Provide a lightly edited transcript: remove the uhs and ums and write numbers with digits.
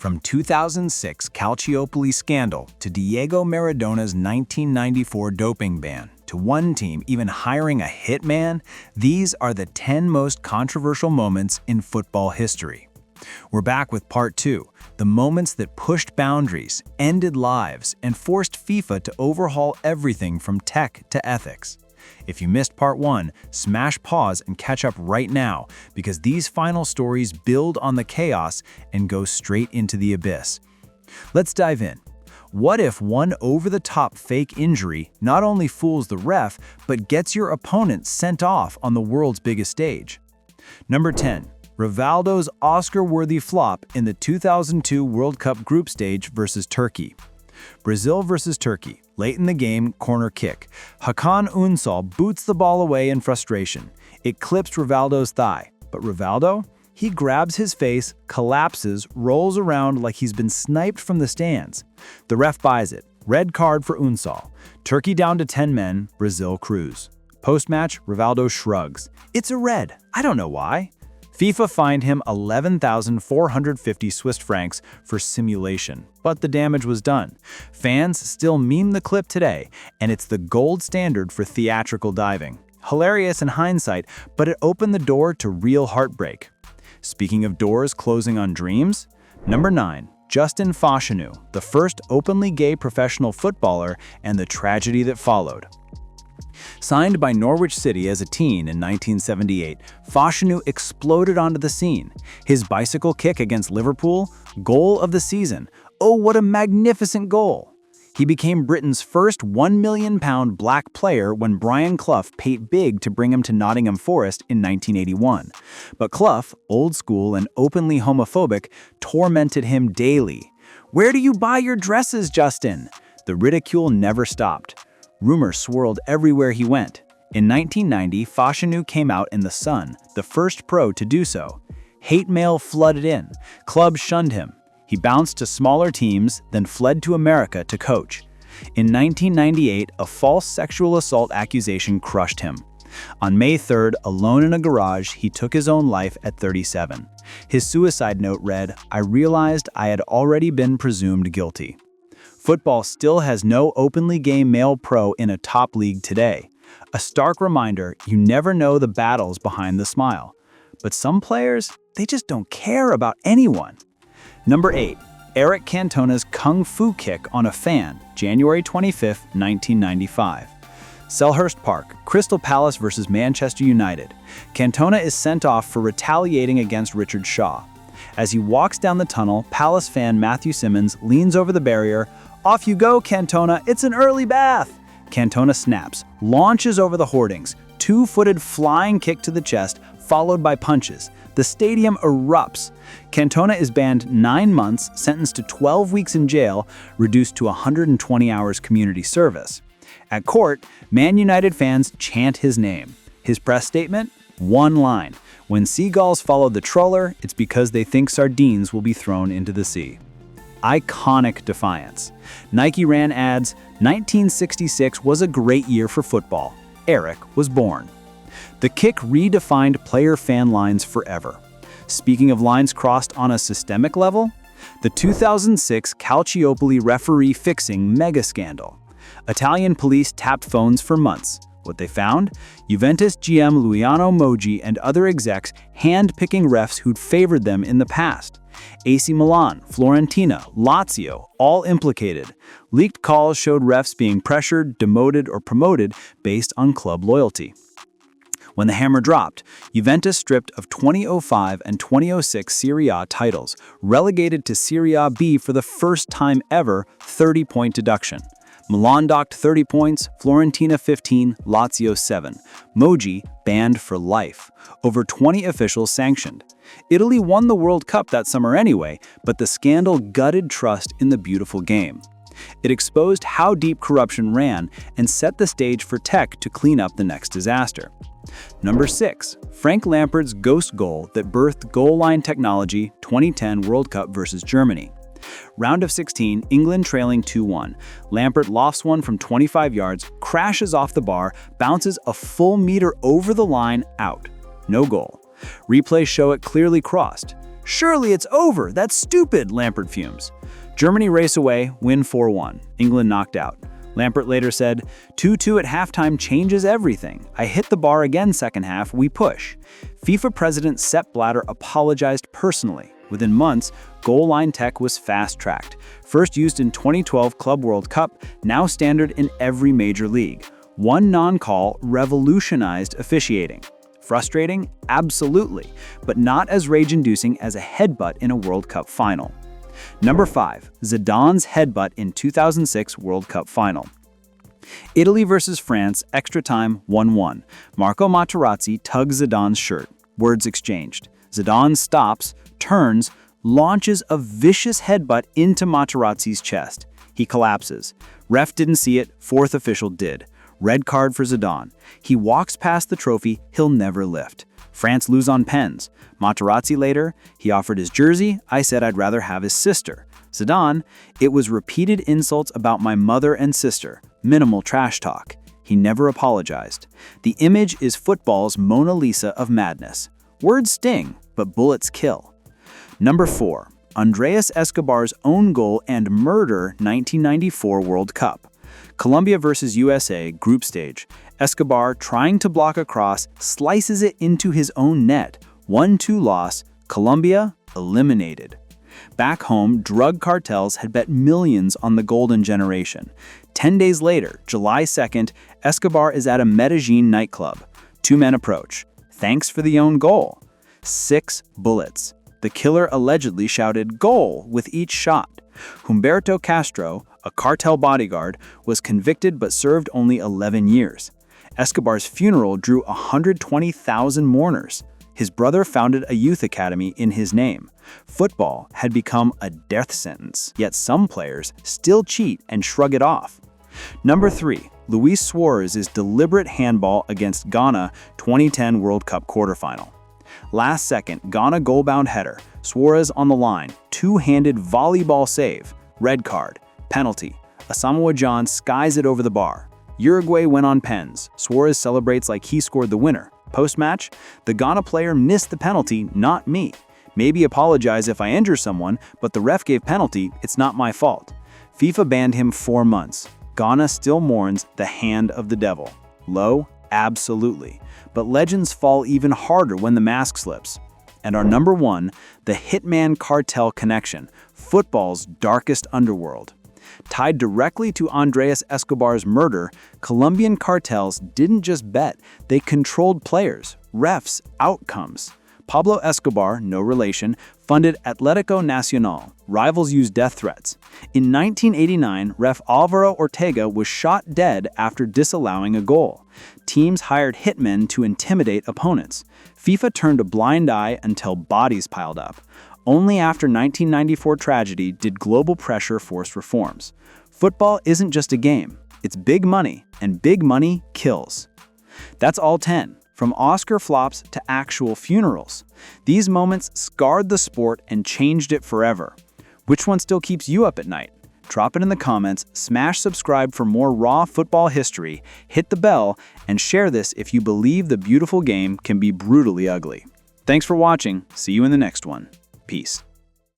From 2006 Calciopoli scandal to Diego Maradona's 1994 doping ban, to one team even hiring a hitman, these are the 10 most controversial moments in football history. We're back with part 2, the moments that pushed boundaries, ended lives, and forced FIFA to overhaul everything from tech to ethics. If you missed part 1, smash pause and catch up right now, because these final stories build on the chaos and go straight into the abyss. Let's dive in. What if one over-the-top fake injury not only fools the ref, but gets your opponent sent off on the world's biggest stage? Number 10. Rivaldo's Oscar-worthy flop in the 2002 World Cup group stage versus Turkey. Brazil versus Turkey. Late in the game, corner kick. Hakan Ünsal boots the ball away in frustration. It clips Rivaldo's thigh. But Rivaldo? He grabs his face, collapses, rolls around like he's been sniped from the stands. The ref buys it. Red card for Ünsal. Turkey down to 10 men, Brazil cruise. Post-match, Rivaldo shrugs. It's a red. I don't know why. FIFA fined him 11,450 Swiss francs for simulation, but the damage was done. Fans still meme the clip today, and it's the gold standard for theatrical diving. Hilarious in hindsight, but it opened the door to real heartbreak. Speaking of doors closing on dreams, number 9. Justin Fashanu, the first openly gay professional footballer, and the tragedy that followed. Signed by Norwich City as a teen in 1978, Fashanu exploded onto the scene. His bicycle kick against Liverpool, goal of the season. Oh, what a magnificent goal! He became Britain's first £1 million black player when Brian Clough paid big to bring him to Nottingham Forest in 1981. But Clough, old school and openly homophobic, tormented him daily. "Where do you buy your dresses, Justin?" The ridicule never stopped. Rumors swirled everywhere he went. In 1990, Fashanu came out in The Sun, the first pro to do so. Hate mail flooded in. Clubs shunned him. He bounced to smaller teams, then fled to America to coach. In 1998, a false sexual assault accusation crushed him. On May 3rd, alone in a garage, he took his own life at 37. His suicide note read, "I realized I had already been presumed guilty." Football still has no openly gay male pro in a top league today. A stark reminder, you never know the battles behind the smile. But some players, they just don't care about anyone. Number 8. Eric Cantona's kung fu kick on a fan, January 25, 1995. Selhurst Park, Crystal Palace versus Manchester United. Cantona is sent off for retaliating against Richard Shaw. As he walks down the tunnel, Palace fan Matthew Simmons leans over the barrier. "Off you go, Cantona, it's an early bath!" Cantona snaps, launches over the hoardings, two-footed flying kick to the chest, followed by punches. The stadium erupts. Cantona is banned 9 months, sentenced to 12 weeks in jail, reduced to 120 hours community service. At court, Man United fans chant his name. His press statement? One line. "When seagulls follow the trawler, it's because they think sardines will be thrown into the sea." Iconic defiance. Nike ran ads, "1966 was a great year for football. Eric was born." The kick redefined player-fan lines forever. Speaking of lines crossed on a systemic level, the 2006 Calciopoli referee fixing mega scandal. Italian police tapped phones for months. What they found? Juventus GM Luciano Moggi and other execs hand-picking refs who'd favored them in the past. AC Milan, Fiorentina, Lazio, all implicated. Leaked calls showed refs being pressured, demoted, or promoted based on club loyalty. When the hammer dropped, Juventus stripped of 2005 and 2006 Serie A titles, relegated to Serie B for the first time ever, 30-point deduction. Milan docked 30 points, Fiorentina 15, Lazio 7. Moggi banned for life. Over 20 officials sanctioned. Italy won the World Cup that summer anyway, but the scandal gutted trust in the beautiful game. It exposed how deep corruption ran and set the stage for tech to clean up the next disaster. Number 6. Frank Lampard's ghost goal that birthed goal line technology, 2010 World Cup versus Germany. Round of 16, England trailing 2-1. Lampard lofts one from 25 yards, crashes off the bar, bounces a full meter over the line, out. No goal. Replays show it clearly crossed. Surely it's over. That's stupid, Lampert fumes. Germany race away, win 4-1. England knocked out. Lampert later said, 2-2 at halftime changes everything. I hit the bar again second half, we push. FIFA president Sepp Blatter apologized personally. Within months, goal line tech was fast-tracked. First used in 2012 Club World Cup, now standard in every major league. One non-call revolutionized officiating. Frustrating? Absolutely, but not as rage-inducing as a headbutt in a World Cup final. Number 5. Zidane's headbutt in 2006 World Cup final. Italy versus France, extra time 1-1. Marco Materazzi tugs Zidane's shirt. Words exchanged. Zidane stops, turns, launches a vicious headbutt into Materazzi's chest. He collapses. Ref didn't see it, fourth official did. Red card for Zidane. He walks past the trophy he'll never lift. France lose on pens. Materazzi later, he offered his jersey, I said I'd rather have his sister. Zidane, it was repeated insults about my mother and sister, minimal trash talk. He never apologized. The image is football's Mona Lisa of madness. Words sting, but bullets kill. Number 4. Andrés Escobar's own goal and murder 1994 World Cup. Colombia versus USA, group stage. Escobar, trying to block a cross, slices it into his own net. 1-2 loss, Colombia eliminated. Back home, drug cartels had bet millions on the golden generation. 10 days later, July 2nd, Escobar is at a Medellin nightclub. Two men approach. Thanks for the own goal. 6 bullets. The killer allegedly shouted "goal" with each shot. Humberto Castro, a cartel bodyguard, was convicted but served only 11 years. Escobar's funeral drew 120,000 mourners. His brother founded a youth academy in his name. Football had become a death sentence, yet some players still cheat and shrug it off. Number 3. Luis Suarez's deliberate handball against Ghana 2010 World Cup quarterfinal. Last second, Ghana goal-bound header, Suarez on the line, two-handed volleyball save, red card, penalty. Asamoah Gyan skies it over the bar. Uruguay went on pens. Suarez celebrates like he scored the winner. Post-match, the Ghana player missed the penalty, not me. Maybe apologize if I injure someone, but the ref gave penalty, it's not my fault. FIFA banned him 4 months. Ghana still mourns the hand of the devil. Low? Absolutely. But legends fall even harder when the mask slips. And our number 1, the Hitman Cartel connection, football's darkest underworld. Tied directly to Andrés Escobar's murder, Colombian cartels didn't just bet, they controlled players, refs, outcomes. Pablo Escobar, no relation, funded Atlético Nacional. Rivals used death threats. In 1989, ref Álvaro Ortega was shot dead after disallowing a goal. Teams hired hitmen to intimidate opponents. FIFA turned a blind eye until bodies piled up. Only after 1994 tragedy did global pressure force reforms. Football isn't just a game. It's big money, and big money kills. That's all 10. From Oscar flops to actual funerals. These moments scarred the sport and changed it forever. Which one still keeps you up at night? Drop it in the comments, smash subscribe for more raw football history, hit the bell, and share this if you believe the beautiful game can be brutally ugly. Thanks for watching. See you in the next one. Peace.